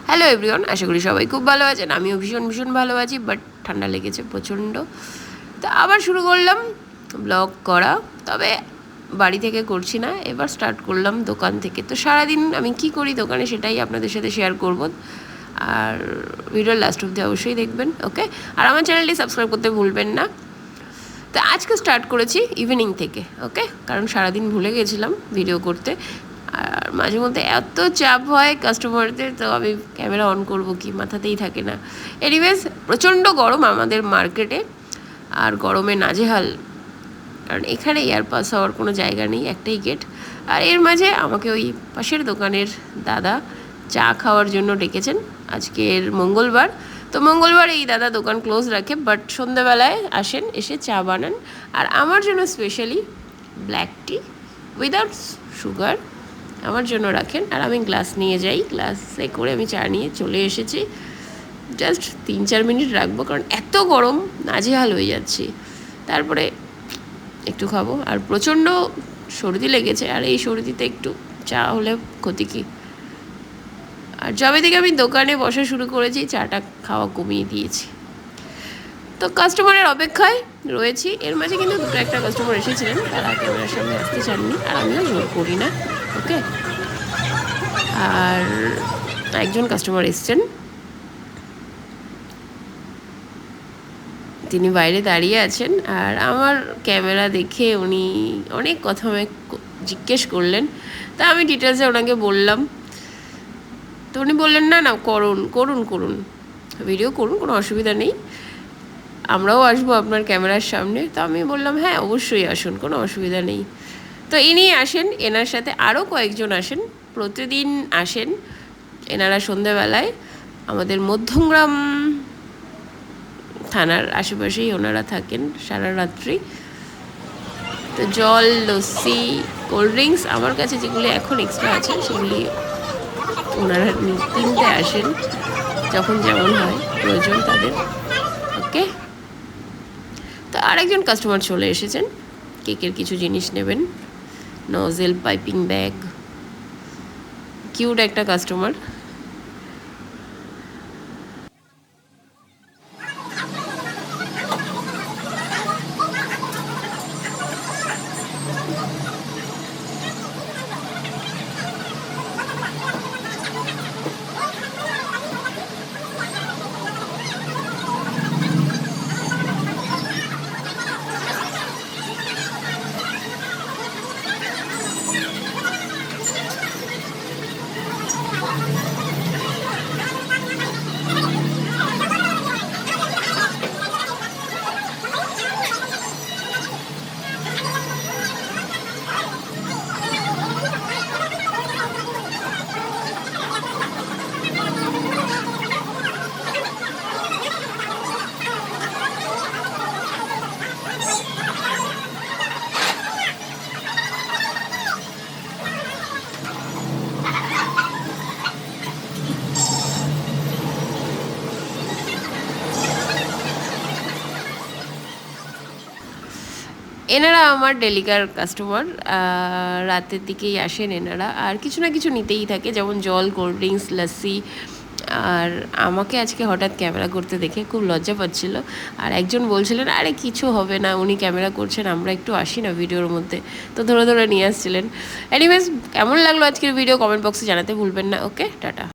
Hello everyone, আশা করি সবাই খুব ভালো আছেন। আমিও ভীষণ ভীষণ ভালো আছি, বাট ঠান্ডা লেগেছে প্রচণ্ড। তো আবার শুরু করলাম ব্লগ করা, তবে বাড়ি থেকে করছি না, এবার স্টার্ট করলাম দোকান থেকে। তো সারাদিন আমি কি করি দোকানে সেটাই আপনাদের সাথে শেয়ার করব, আর ভিডিওর লাস্ট অবধি অবশ্যই দেখবেন, ওকে? আর আমার চ্যানেলটি সাবস্ক্রাইব করতে ভুলবেন না। তো আজকে স্টার্ট করেছি ইভিনিং থেকে, ওকে? কারণ সারাদিন ভুলে গেছিলাম ভিডিও করতে, আর মাঝে মধ্যে এত চাপ হয় কাস্টমারদের, তো আমি ক্যামেরা অন করব কি মাথাতেই থাকে না। এনিওয়েজ, প্রচণ্ড গরম আমাদের মার্কেটে, আর গরমে নাজেহাল, কারণ এখানে এয়ার পাস হওয়ার কোনো জায়গা নেই, একটাই গেট। আর এর মাঝে আমাকে ওই পাশের দোকানের দাদা চা খাওয়ার জন্য ডেকেছেন। আজকের মঙ্গলবার, তো মঙ্গলবার এই দাদা দোকান ক্লোজ রাখে, বাট সন্ধ্যাবেলায় আসেন, এসে চা বানান, আর আমার জন্য স্পেশালি ব্ল্যাক টি উইদাউট সুগার আমার জন্য রাখেন। আর আমি গ্লাস নিয়ে যাই, গ্লাসে করে আমি চা নিয়ে চলে এসেছি। জাস্ট 3-4 মিনিট রাখবো, কারণ এত গরম নাজেহাল হয়ে যাচ্ছি। তারপরে একটু খাবো, আর প্রচণ্ড সর্দি লেগেছে, আর এই সর্দিতে একটু চা হলে ক্ষতি কী। আর যবে থেকে আমি দোকানে বসা শুরু করেছি, চাটা খাওয়া কমিয়ে দিয়েছি। তো কাস্টমারের অপেক্ষায় রয়েছি। এর মাঝে কিন্তু দুটো একটা কাস্টমার এসেছিলেন, তারা ক্যামেরার সামনে আসতে চাননি, আর আমিও জোর করি না, ওকে? আর একজন কাস্টমার এসছেন, তিনি বাইরে দাঁড়িয়ে আছেন, আর আমার ক্যামেরা দেখে উনি অনেক কথা আমায় জিজ্ঞেস করলেন। তা আমি ডিটেলসে ওনাকে বললাম। তো উনি বললেন, না না, করুন করুন করুন, ভিডিও করুন, কোনো অসুবিধা নেই, আমরাও আসবো আপনার ক্যামেরার সামনে। তো আমি বললাম, হ্যাঁ অবশ্যই আসুন, কোনো অসুবিধা নেই। তো ইনি আসেন, এনার সাথে আরও কয়েকজন আসেন, প্রতিদিন আসেন এনারা সন্ধেবেলায়। আমাদের মধ্যমগ্রাম থানার আশেপাশেই ওনারা থাকেন সারা রাত্রি। তো জল, লস্যি, কোল্ড ড্রিঙ্কস, আমার কাছে যেগুলি এখন এক্সট্রা আছে সেগুলি ওনারা কিনতে আসেন, যখন যেমন হয় প্রয়োজন তাদের, ওকে? তো আরেকজন কাস্টমার চলে এসেছেন, কেকের কিছু জিনিস নেবেন, নজেল, পাইপিং ব্যাগ, কিউট একটা কাস্টমার। এনারা আমার ডেলিকার কাস্টমার, রাতের দিকেই আসেন এনারা, আর কিছু না কিছু নিতেই থাকে, যেমন জল, কোল্ড ড্রিঙ্কস, লস্যি। আর আমাকে আজকে হঠাৎ ক্যামেরা করতে দেখে খুব লজ্জা পাচ্ছিল, আর একজন বলছিলেন, আরে কিছু হবে না, উনি ক্যামেরা করছেন, আমরা একটু আসি না ভিডিওর মধ্যে, তো ধরে ধরে নিয়ে আসছিলেন। এনিওয়েজ, কেমন লাগলো আজকের ভিডিও কমেন্ট বক্সে জানাতে ভুলবেন না, ওকে? টাটা।